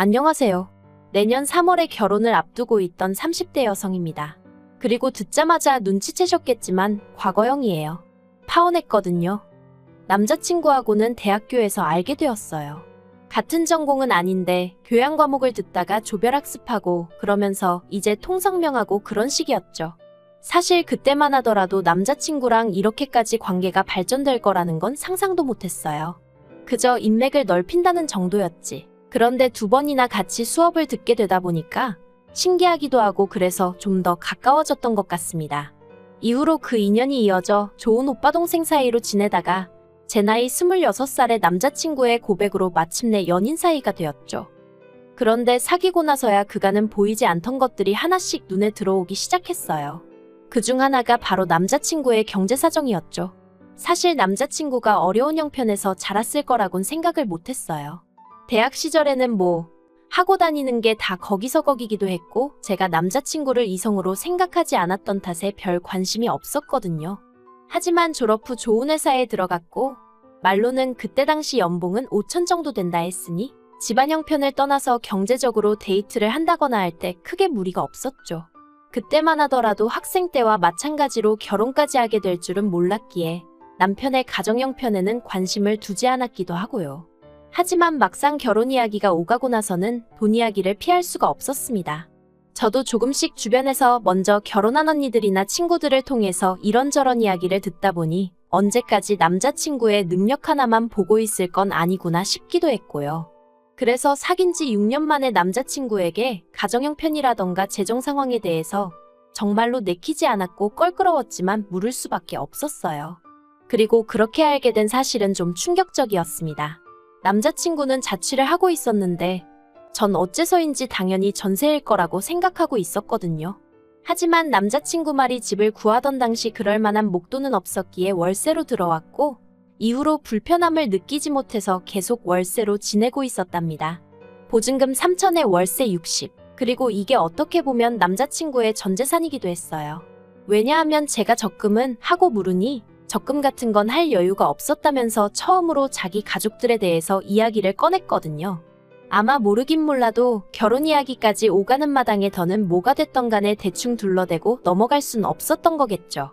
안녕하세요. 내년 3월에 결혼을 앞두고 있던 30대 여성입니다. 그리고 듣자마자 눈치채셨겠지만 과거형이에요. 파혼했거든요. 남자친구하고는 대학교에서 알게 되었어요. 같은 전공은 아닌데 교양 과목을 듣다가 조별학습하고 그러면서 이제 통성명하고 그런 식이었죠. 사실 그때만 하더라도 남자친구랑 이렇게까지 관계가 발전될 거라는 건 상상도 못했어요. 그저 인맥을 넓힌다는 정도였지. 그런데 2번이나 같이 수업을 듣게 되다 보니까 신기하기도 하고 그래서 좀 더 가까워졌던 것 같습니다. 이후로 그 인연이 이어져 좋은 오빠 동생 사이로 지내다가 제 나이 26살의 남자친구의 고백으로 마침내 연인 사이가 되었죠. 그런데 사귀고 나서야 그간은 보이지 않던 것들이 하나씩 눈에 들어오기 시작했어요. 그중 하나가 바로 남자친구의 경제 사정이었죠. 사실 남자친구가 어려운 형편에서 자랐을 거라곤 생각을 못했어요. 대학 시절에는 하고 다니는 게 다 거기서 거기기도 했고 제가 남자친구를 이성으로 생각하지 않았던 탓에 별 관심이 없었거든요. 하지만 졸업 후 좋은 회사에 들어갔고 말로는 그때 당시 연봉은 5천 정도 된다 했으니 집안 형편을 떠나서 경제적으로 데이트를 한다거나 할 때 크게 무리가 없었죠. 그때만 하더라도 학생 때와 마찬가지로 결혼까지 하게 될 줄은 몰랐기에 남편의 가정 형편에는 관심을 두지 않았기도 하고요. 하지만 막상 결혼 이야기가 오가고 나서는 돈 이야기를 피할 수가 없었습니다. 저도 조금씩 주변에서 먼저 결혼한 언니들이나 친구들을 통해서 이런저런 이야기를 듣다 보니 언제까지 남자친구의 능력 하나만 보고 있을 건 아니구나 싶기도 했고요. 그래서 사귄 지 6년 만에 남자친구에게 가정 형편이라던가 재정 상황에 대해서 정말로 내키지 않았고 껄끄러웠지만 물을 수밖에 없었어요. 그리고 그렇게 알게 된 사실은 좀 충격적이었습니다. 남자친구는 자취를 하고 있었는데 전 어째서인지 당연히 전세일 거라고 생각하고 있었거든요. 하지만 남자친구 말이 집을 구하던 당시 그럴 만한 목돈은 없었기에 월세로 들어왔고 이후로 불편함을 느끼지 못해서 계속 월세로 지내고 있었답니다. 보증금 3천에 월세 60. 그리고 이게 어떻게 보면 남자친구의 전 재산이기도 했어요. 왜냐하면 제가 적금은 하고 물으니 적금 같은 건 할 여유가 없었다면서 처음으로 자기 가족들에 대해서 이야기를 꺼냈거든요. 아마 모르긴 몰라도 결혼 이야기까지 오가는 마당에 더는 뭐가 됐던 간에 대충 둘러대고 넘어갈 순 없었던 거겠죠.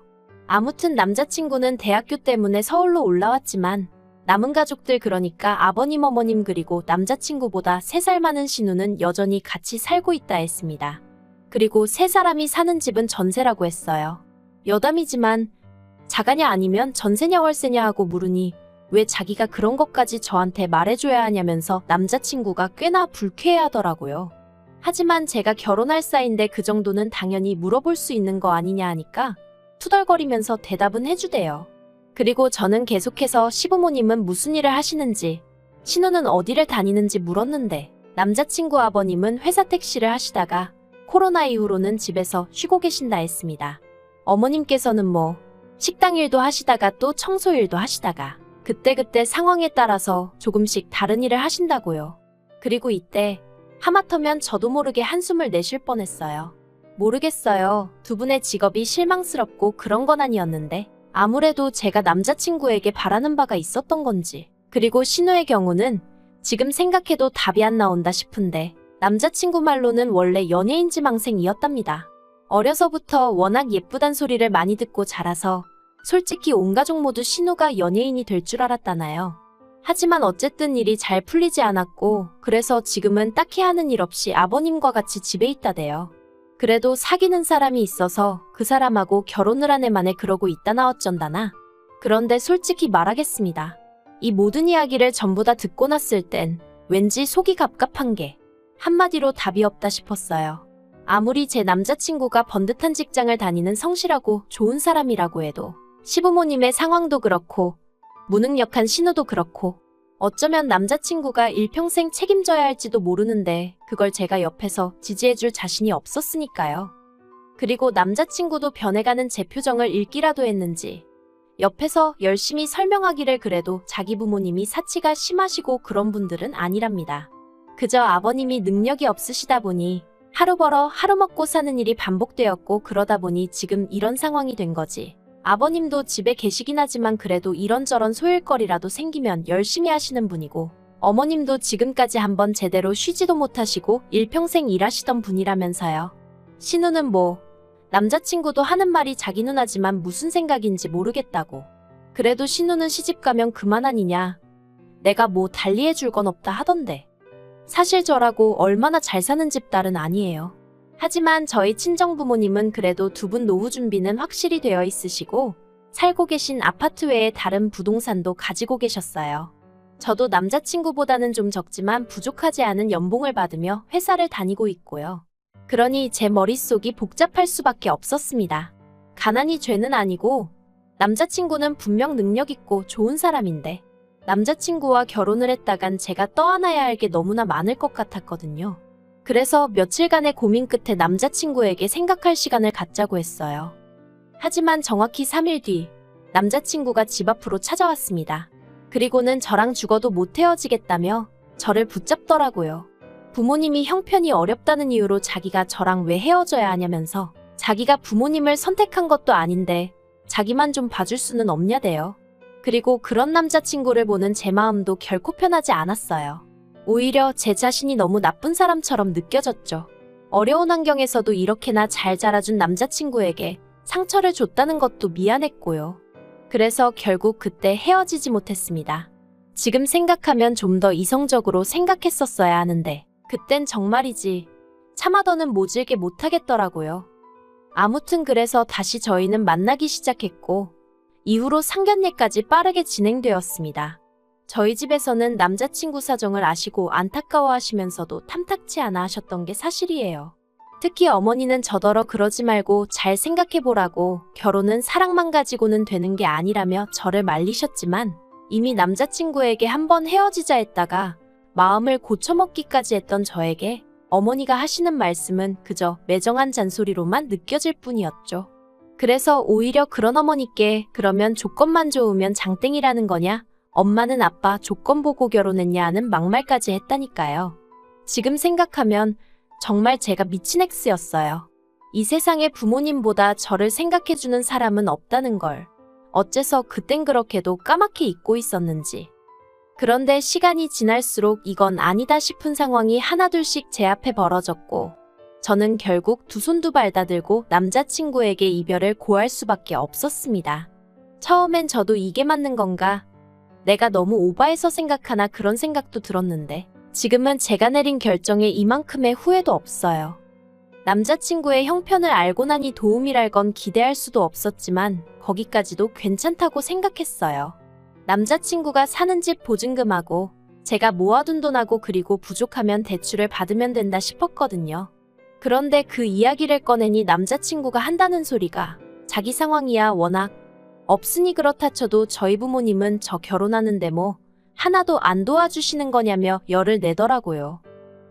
아무튼 남자친구는 대학교 때문에 서울로 올라왔지만 남은 가족들 그러니까 아버님 어머님 그리고 남자친구보다 3살 많은 신우는 여전히 같이 살고 있다 했습니다. 그리고 3사람이 사는 집은 전세라고 했어요. 여담이지만 자가냐 아니면 전세냐 월세냐 하고 물으니 왜 자기가 그런 것까지 저한테 말해줘야 하냐면서 남자친구가 꽤나 불쾌해하더라고요. 하지만 제가 결혼할 사이인데 그 정도는 당연히 물어볼 수 있는 거 아니냐 하니까 투덜거리면서 대답은 해주대요. 그리고 저는 계속해서 시부모님은 무슨 일을 하시는지, 신우는 어디를 다니는지 물었는데 남자친구 아버님은 회사 택시를 하시다가 코로나 이후로는 집에서 쉬고 계신다 했습니다. 어머님께서는 식당 일도 하시다가 또 청소 일도 하시다가 그때그때 상황에 따라서 조금씩 다른 일을 하신다고요. 그리고 이때 하마터면 저도 모르게 한숨을 내쉴 뻔했어요. 모르겠어요. 2분의 직업이 실망스럽고 그런 건 아니었는데 아무래도 제가 남자친구에게 바라는 바가 있었던 건지. 그리고 신우의 경우는 지금 생각해도 답이 안 나온다 싶은데 남자친구 말로는 원래 연예인 지망생이었답니다. 어려서부터 워낙 예쁘단 소리를 많이 듣고 자라서 솔직히 온 가족 모두 신우가 연예인이 될 줄 알았다나요. 하지만 어쨌든 일이 잘 풀리지 않았고 그래서 지금은 딱히 하는 일 없이 아버님과 같이 집에 있다대요. 그래도 사귀는 사람이 있어서 그 사람하고 결혼을 한 해 만에 그러고 있다나 어쩐다나. 그런데 솔직히 말하겠습니다. 이 모든 이야기를 전부 다 듣고 났을 땐 왠지 속이 갑갑한 게 한마디로 답이 없다 싶었어요. 아무리 제 남자친구가 번듯한 직장을 다니는 성실하고 좋은 사람이라고 해도 시부모님의 상황도 그렇고 무능력한 신우도 그렇고 어쩌면 남자친구가 일평생 책임져야 할지도 모르는데 그걸 제가 옆에서 지지해줄 자신이 없었으니까요. 그리고 남자친구도 변해가는 제 표정을 읽기라도 했는지 옆에서 열심히 설명하기를 그래도 자기 부모님이 사치가 심하시고 그런 분들은 아니랍니다. 그저 아버님이 능력이 없으시다 보니 하루 벌어 하루 먹고 사는 일이 반복되었고 그러다 보니 지금 이런 상황이 된 거지. 아버님도 집에 계시긴 하지만 그래도 이런저런 소일거리라도 생기면 열심히 하시는 분이고 어머님도 지금까지 한번 제대로 쉬지도 못하시고 일평생 일하시던 분이라면서요. 신우는 뭐 남자친구도 하는 말이 자기 누나지만 무슨 생각인지 모르겠다고. 그래도 신우는 시집가면 그만 아니냐. 내가 뭐 달리해줄 건 없다 하던데. 사실 저라고 얼마나 잘 사는 집 딸은 아니에요. 하지만 저희 친정부모님은 그래도 두 분 노후 준비는 확실히 되어 있으시고 살고 계신 아파트 외에 다른 부동산도 가지고 계셨어요. 저도 남자친구보다는 좀 적지만 부족하지 않은 연봉을 받으며 회사를 다니고 있고요. 그러니 제 머릿속이 복잡할 수밖에 없었습니다. 가난이 죄는 아니고 남자친구는 분명 능력 있고 좋은 사람인데 남자친구와 결혼을 했다간 제가 떠안아야 할 게 너무나 많을 것 같았거든요. 그래서 며칠간의 고민 끝에 남자친구에게 생각할 시간을 갖자고 했어요. 하지만 정확히 3일 뒤 남자친구가 집 앞으로 찾아왔습니다. 그리고는 저랑 죽어도 못 헤어지겠다며 저를 붙잡더라고요. 부모님이 형편이 어렵다는 이유로 자기가 저랑 왜 헤어져야 하냐면서 자기가 부모님을 선택한 것도 아닌데 자기만 좀 봐줄 수는 없냐대요. 그리고 그런 남자친구를 보는 제 마음도 결코 편하지 않았어요. 오히려 제 자신이 너무 나쁜 사람처럼 느껴졌죠. 어려운 환경에서도 이렇게나 잘 자라준 남자친구에게 상처를 줬다는 것도 미안했고요. 그래서 결국 그때 헤어지지 못했습니다. 지금 생각하면 좀 더 이성적으로 생각했었어야 하는데 그땐 정말이지 참아더는 모질게 못하겠더라고요. 아무튼 그래서 다시 저희는 만나기 시작했고 이후로 상견례까지 빠르게 진행되었습니다. 저희 집에서는 남자친구 사정을 아시고 안타까워하시면서도 탐탁치 않아 하셨던 게 사실이에요. 특히 어머니는 저더러 그러지 말고 잘 생각해보라고 결혼은 사랑만 가지고는 되는 게 아니라며 저를 말리셨지만 이미 남자친구에게 한번 헤어지자 했다가 마음을 고쳐먹기까지 했던 저에게 어머니가 하시는 말씀은 그저 매정한 잔소리로만 느껴질 뿐이었죠. 그래서 오히려 그런 어머니께 그러면 조건만 좋으면 장땡이라는 거냐? 엄마는 아빠 조건 보고 결혼했냐 하는 막말까지 했다니까요. 지금 생각하면 정말 제가 미친 X였어요. 이 세상에 부모님보다 저를 생각해주는 사람은 없다는 걸 어째서 그땐 그렇게도 까맣게 잊고 있었는지. 그런데 시간이 지날수록 이건 아니다 싶은 상황이 하나둘씩 제 앞에 벌어졌고 저는 결국 두 손 두 발 다 들고 남자친구에게 이별을 고할 수밖에 없었습니다. 처음엔 저도 이게 맞는 건가? 내가 너무 오바해서 생각하나 그런 생각도 들었는데 지금은 제가 내린 결정에 이만큼의 후회도 없어요. 남자친구의 형편을 알고 나니 도움이랄 건 기대할 수도 없었지만 거기까지도 괜찮다고 생각했어요. 남자친구가 사는 집 보증금하고 제가 모아둔 돈하고 그리고 부족하면 대출을 받으면 된다 싶었거든요. 그런데 그 이야기를 꺼내니 남자친구가 한다는 소리가 자기 상황이야 워낙 없으니 그렇다 쳐도 저희 부모님은 저 결혼하는데 뭐 하나도 안 도와주시는 거냐며 열을 내더라고요.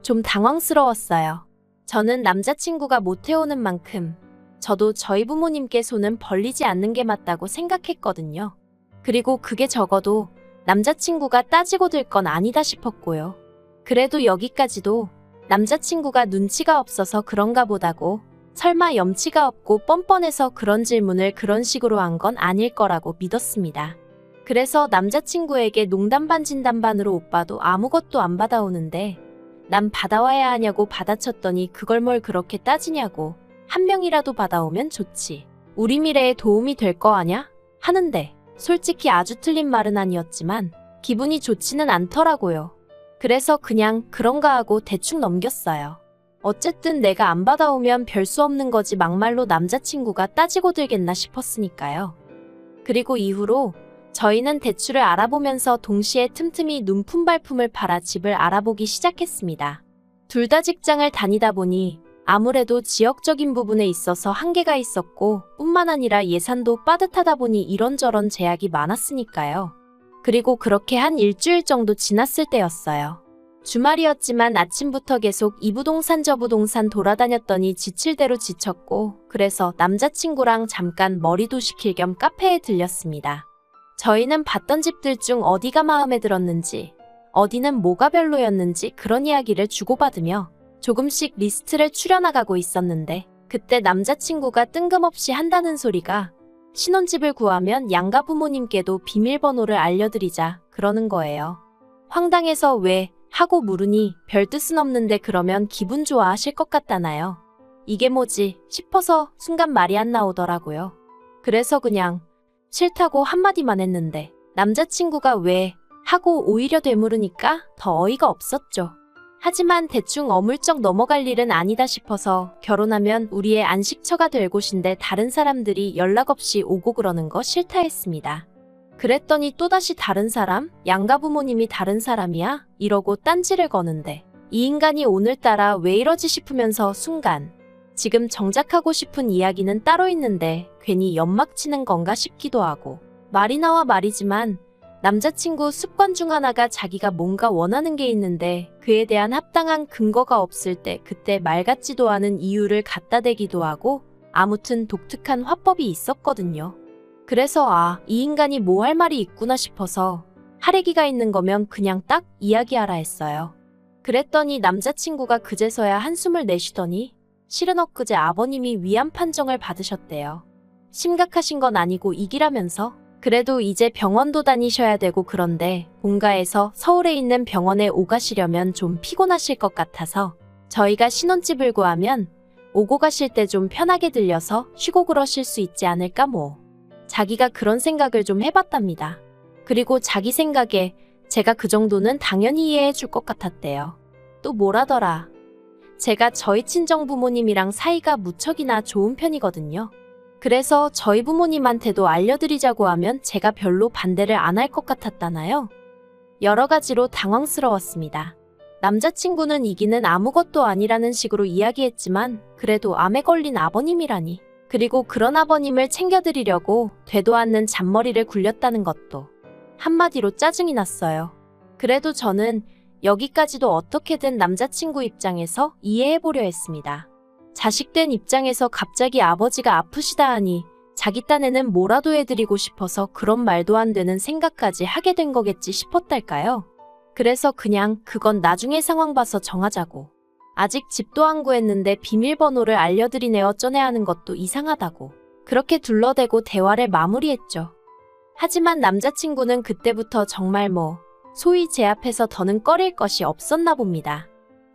좀 당황스러웠어요. 저는 남자친구가 못 해오는 만큼 저도 저희 부모님께 손은 벌리지 않는 게 맞다고 생각했거든요. 그리고 그게 적어도 남자친구가 따지고 들 건 아니다 싶었고요. 그래도 여기까지도 남자친구가 눈치가 없어서 그런가 보다고 설마 염치가 없고 뻔뻔해서 그런 질문을 그런 식으로 한 건 아닐 거라고 믿었습니다. 그래서 남자친구에게 농담 반 진담 반으로 오빠도 아무것도 안 받아오는데 난 받아와야 하냐고 받아쳤더니 그걸 뭘 그렇게 따지냐고 한 명이라도 받아오면 좋지. 우리 미래에 도움이 될 거 아냐? 하는데 솔직히 아주 틀린 말은 아니었지만 기분이 좋지는 않더라고요. 그래서 그냥 그런가 하고 대충 넘겼어요. 어쨌든 내가 안 받아오면 별 수 없는 거지 막말로 남자친구가 따지고 들겠나 싶었으니까요. 그리고 이후로 저희는 대출을 알아보면서 동시에 틈틈이 눈품발품을 팔아 집을 알아보기 시작했습니다. 둘 다 직장을 다니다 보니 아무래도 지역적인 부분에 있어서 한계가 있었고 뿐만 아니라 예산도 빠듯하다 보니 이런저런 제약이 많았으니까요. 그리고 그렇게 한 일주일 정도 지났을 때였어요. 주말이었지만 아침부터 계속 이 부동산 저 부동산 돌아다녔더니 지칠 대로 지쳤고 그래서 남자친구랑 잠깐 머리도 식힐 겸 카페에 들렸습니다. 저희는 봤던 집들 중 어디가 마음에 들었는지 어디는 뭐가 별로였는지 그런 이야기를 주고받으며 조금씩 리스트를 추려나가고 있었는데 그때 남자친구가 뜬금없이 한다는 소리가 신혼집을 구하면 양가 부모님께도 비밀번호를 알려드리자 그러는 거예요. 황당해서 왜 하고 물으니 별 뜻은 없는데 그러면 기분 좋아하실 것 같다나요? 이게 뭐지 싶어서 순간 말이 안 나오더라고요. 그래서 그냥 싫다고 한마디만 했는데 남자친구가 왜 하고 오히려 되물으니까 더 어이가 없었죠. 하지만 대충 어물쩍 넘어갈 일은 아니다 싶어서 결혼하면 우리의 안식처가 될 곳인데 다른 사람들이 연락 없이 오고 그러는 거 싫다 했습니다. 그랬더니 또다시 다른 사람? 양가 부모님이 다른 사람이야? 이러고 딴지를 거는데 이 인간이 오늘따라 왜 이러지 싶으면서 순간 지금 정작 하고 싶은 이야기는 따로 있는데 괜히 연막 치는 건가 싶기도 하고 말이 나와 말이지만 남자친구 습관 중 하나가 자기가 뭔가 원하는 게 있는데 그에 대한 합당한 근거가 없을 때 그때 말 같지도 않은 이유를 갖다 대기도 하고 아무튼 독특한 화법이 있었거든요. 그래서 이 인간이 뭐 할 말이 있구나 싶어서 할애기가 있는 거면 그냥 딱 이야기하라 했어요. 그랬더니 남자친구가 그제서야 한숨을 내쉬더니 실은 엊그제 아버님이 위암 판정을 받으셨대요. 심각하신 건 아니고 이기라면서 그래도 이제 병원도 다니셔야 되고 그런데 본가에서 서울에 있는 병원에 오가시려면 좀 피곤하실 것 같아서 저희가 신혼집을 구하면 오고 가실 때 좀 편하게 들려서 쉬고 그러실 수 있지 않을까 뭐. 자기가 그런 생각을 좀 해봤답니다. 그리고 자기 생각에 제가 그 정도는 당연히 이해해 줄 것 같았대요. 또 뭐라더라. 제가 저희 친정 부모님이랑 사이가 무척이나 좋은 편이거든요. 그래서 저희 부모님한테도 알려드리자고 하면 제가 별로 반대를 안 할 것 같았다나요? 여러 가지로 당황스러웠습니다. 남자친구는 이기는 아무것도 아니라는 식으로 이야기했지만 그래도 암에 걸린 아버님이라니. 그리고 그런 아버님을 챙겨드리려고 되도 않는 잔머리를 굴렸다는 것도 한마디로 짜증이 났어요. 그래도 저는 여기까지도 어떻게든 남자친구 입장에서 이해해보려 했습니다. 자식된 입장에서 갑자기 아버지가 아프시다 하니 자기 딴에는 뭐라도 해드리고 싶어서 그런 말도 안 되는 생각까지 하게 된 거겠지 싶었달까요? 그래서 그냥 그건 나중에 상황 봐서 정하자고. 아직 집도 안 구했는데 비밀번호를 알려드리네 어쩌네 하는 것도 이상하다고. 그렇게 둘러대고 대화를 마무리했죠. 하지만 남자친구는 그때부터 정말 소위 제 앞에서 더는 꺼릴 것이 없었나 봅니다.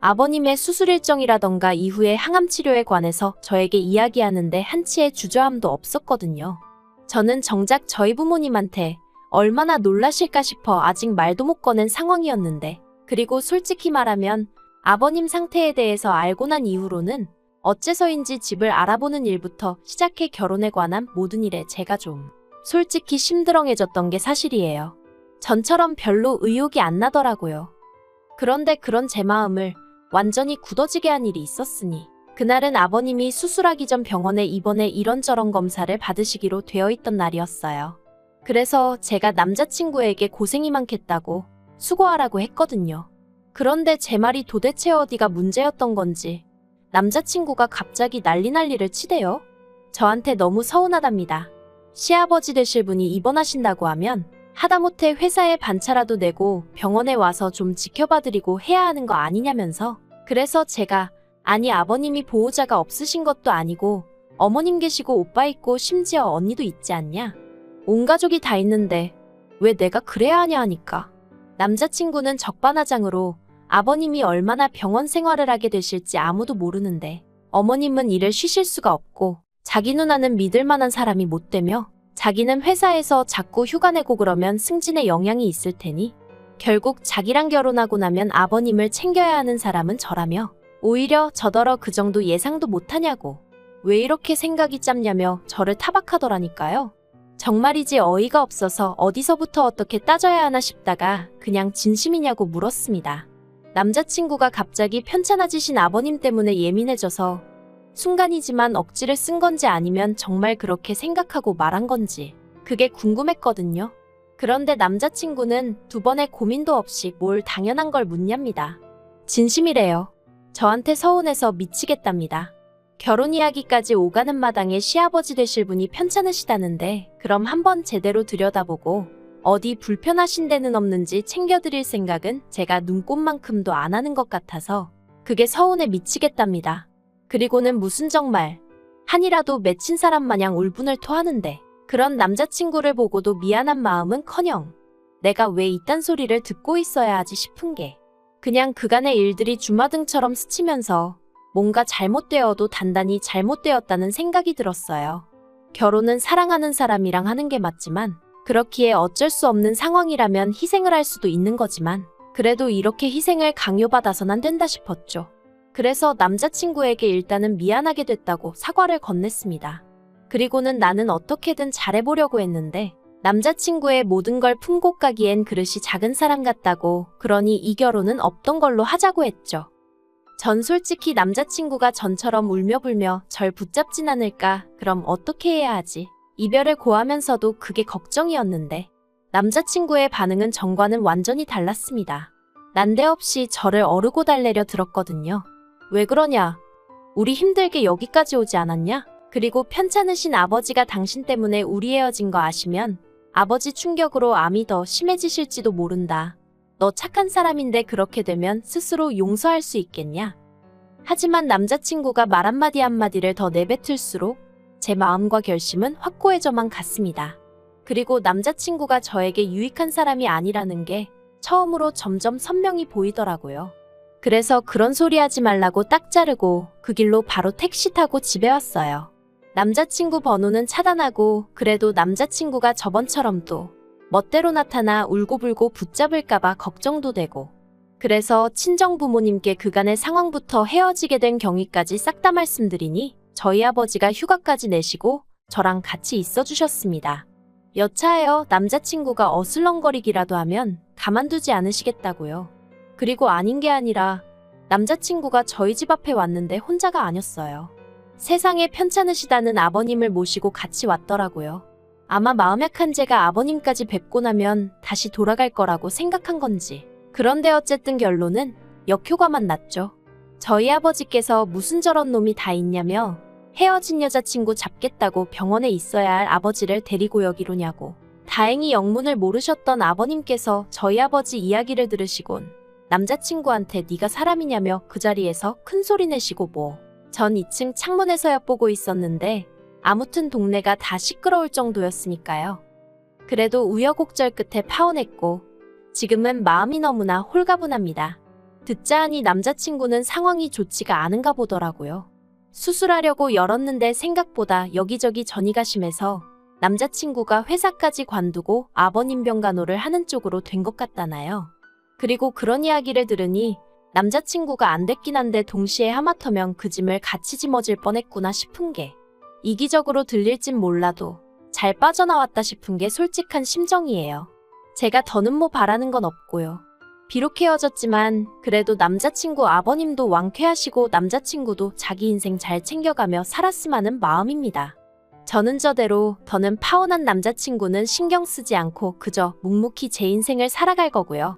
아버님의 수술 일정이라던가 이후의 항암 치료에 관해서 저에게 이야기하는데 한치의 주저함도 없었거든요. 저는 정작 저희 부모님한테 얼마나 놀라실까 싶어 아직 말도 못 꺼낸 상황이었는데 그리고 솔직히 말하면 아버님 상태에 대해서 알고 난 이후로는 어째서인지 집을 알아보는 일부터 시작해 결혼에 관한 모든 일에 제가 좀 솔직히 심드렁해졌던 게 사실이에요. 전처럼 별로 의욕이 안 나더라고요. 그런데 그런 제 마음을 완전히 굳어지게 한 일이 있었으니 그날은 아버님이 수술하기 전 병원에 입원해 이런저런 검사를 받으시기로 되어 있던 날이었어요. 그래서 제가 남자친구에게 고생이 많겠다고 수고하라고 했거든요. 그런데 제 말이 도대체 어디가 문제였던 건지 남자친구가 갑자기 난리를 치대요. 저한테 너무 서운하답니다. 시아버지 되실 분이 입원하신다고 하면 하다못해 회사에 반차라도 내고 병원에 와서 좀 지켜봐드리고 해야 하는 거 아니냐면서 그래서 제가 아니 아버님이 보호자가 없으신 것도 아니고 어머님 계시고 오빠 있고 심지어 언니도 있지 않냐? 온 가족이 다 있는데 왜 내가 그래야 하냐 하니까 남자친구는 적반하장으로 아버님이 얼마나 병원 생활을 하게 되실지 아무도 모르는데 어머님은 일을 쉬실 수가 없고 자기 누나는 믿을 만한 사람이 못 되며 자기는 회사에서 자꾸 휴가 내고 그러면 승진에 영향이 있을 테니 결국 자기랑 결혼하고 나면 아버님을 챙겨야 하는 사람은 저라며 오히려 저더러 그 정도 예상도 못하냐고 왜 이렇게 생각이 짧냐며 저를 타박하더라니까요. 정말이지 어이가 없어서 어디서부터 어떻게 따져야 하나 싶다가 그냥 진심이냐고 물었습니다. 남자친구가 갑자기 편찮아지신 아버님 때문에 예민해져서 순간이지만 억지를 쓴 건지 아니면 정말 그렇게 생각하고 말한 건지 그게 궁금했거든요. 그런데 남자친구는 두 번의 고민도 없이 뭘 당연한 걸 묻냐입니다. 진심이래요. 저한테 서운해서 미치겠답니다. 결혼 이야기까지 오가는 마당에 시아버지 되실 분이 편찮으시다는데 그럼 한번 제대로 들여다보고 어디 불편하신 데는 없는지 챙겨드릴 생각은 제가 눈꼽만큼도 안 하는 것 같아서 그게 서운해 미치겠답니다. 그리고는 무슨 정말 한이라도 맺힌 사람 마냥 울분을 토하는데 그런 남자친구를 보고도 미안한 마음은커녕 내가 왜 이딴 소리를 듣고 있어야 하지 싶은 게 그냥 그간의 일들이 주마등처럼 스치면서 뭔가 잘못되어도 단단히 잘못되었다는 생각이 들었어요. 결혼은 사랑하는 사람이랑 하는 게 맞지만 그렇기에 어쩔 수 없는 상황이라면 희생을 할 수도 있는 거지만 그래도 이렇게 희생을 강요받아선 안 된다 싶었죠. 그래서 남자친구에게 일단은 미안하게 됐다고 사과를 건넸습니다. 그리고는 나는 어떻게든 잘해보려고 했는데 남자친구의 모든 걸 품고 가기엔 그릇이 작은 사람 같다고 그러니 이 결혼은 없던 걸로 하자고 했죠. 전 솔직히 남자친구가 전처럼 울며불며 절 붙잡진 않을까 그럼 어떻게 해야 하지? 이별을 고하면서도 그게 걱정이었는데 남자친구의 반응은 전과는 완전히 달랐습니다. 난데없이 저를 어르고 달래려 들었거든요. 왜 그러냐? 우리 힘들게 여기까지 오지 않았냐? 그리고 편찮으신 아버지가 당신 때문에 우리 헤어진 거 아시면 아버지 충격으로 암이 더 심해지실지도 모른다. 너 착한 사람인데 그렇게 되면 스스로 용서할 수 있겠냐? 하지만 남자친구가 말 한마디 한마디를 더 내뱉을수록 제 마음과 결심은 확고해져만 갔습니다. 그리고 남자친구가 저에게 유익한 사람이 아니라는 게 처음으로 점점 선명히 보이더라고요. 그래서 그런 소리 하지 말라고 딱 자르고 그 길로 바로 택시 타고 집에 왔어요. 남자친구 번호는 차단하고 그래도 남자친구가 저번처럼 또 멋대로 나타나 울고불고 붙잡을까봐 걱정도 되고 그래서 친정부모님께 그간의 상황부터 헤어지게 된 경위까지 싹 다 말씀드리니 저희 아버지가 휴가까지 내시고 저랑 같이 있어주셨습니다. 여차하여 남자친구가 어슬렁거리기라도 하면 가만두지 않으시겠다고요. 그리고 아닌 게 아니라 남자친구가 저희 집 앞에 왔는데 혼자가 아니었어요. 세상에 편찮으시다는 아버님을 모시고 같이 왔더라고요. 아마 마음 약한 제가 아버님까지 뵙고 나면 다시 돌아갈 거라고 생각한 건지. 그런데 어쨌든 결론은 역효과만 났죠. 저희 아버지께서 무슨 저런 놈이 다 있냐며 헤어진 여자친구 잡겠다고 병원에 있어야 할 아버지를 데리고 여기로냐고. 다행히 영문을 모르셨던 아버님께서 저희 아버지 이야기를 들으시곤 남자친구한테 네가 사람이냐며 그 자리에서 큰 소리 내시고 전 2층 창문에서 엿보고 있었는데 아무튼 동네가 다 시끄러울 정도였으니까요. 그래도 우여곡절 끝에 파혼했고 지금은 마음이 너무나 홀가분합니다. 듣자 하니 남자친구는 상황이 좋지가 않은가 보더라고요. 수술하려고 열었는데 생각보다 여기저기 전이가 심해서 남자친구가 회사까지 관두고 아버님 병간호를 하는 쪽으로 된 것 같다나요. 그리고 그런 이야기를 들으니 남자친구가 안 됐긴 한데 동시에 하마터면 그 짐을 같이 짊어질 뻔했구나 싶은 게 이기적으로 들릴진 몰라도 잘 빠져나왔다 싶은 게 솔직한 심정이에요. 제가 더는 뭐 바라는 건 없고요. 비록 헤어졌지만 그래도 남자친구 아버님도 완쾌하시고 남자친구도 자기 인생 잘 챙겨가며 살았으면 하는 마음입니다. 저는 저대로 더는 파혼한 남자친구는 신경 쓰지 않고 그저 묵묵히 제 인생을 살아갈 거고요.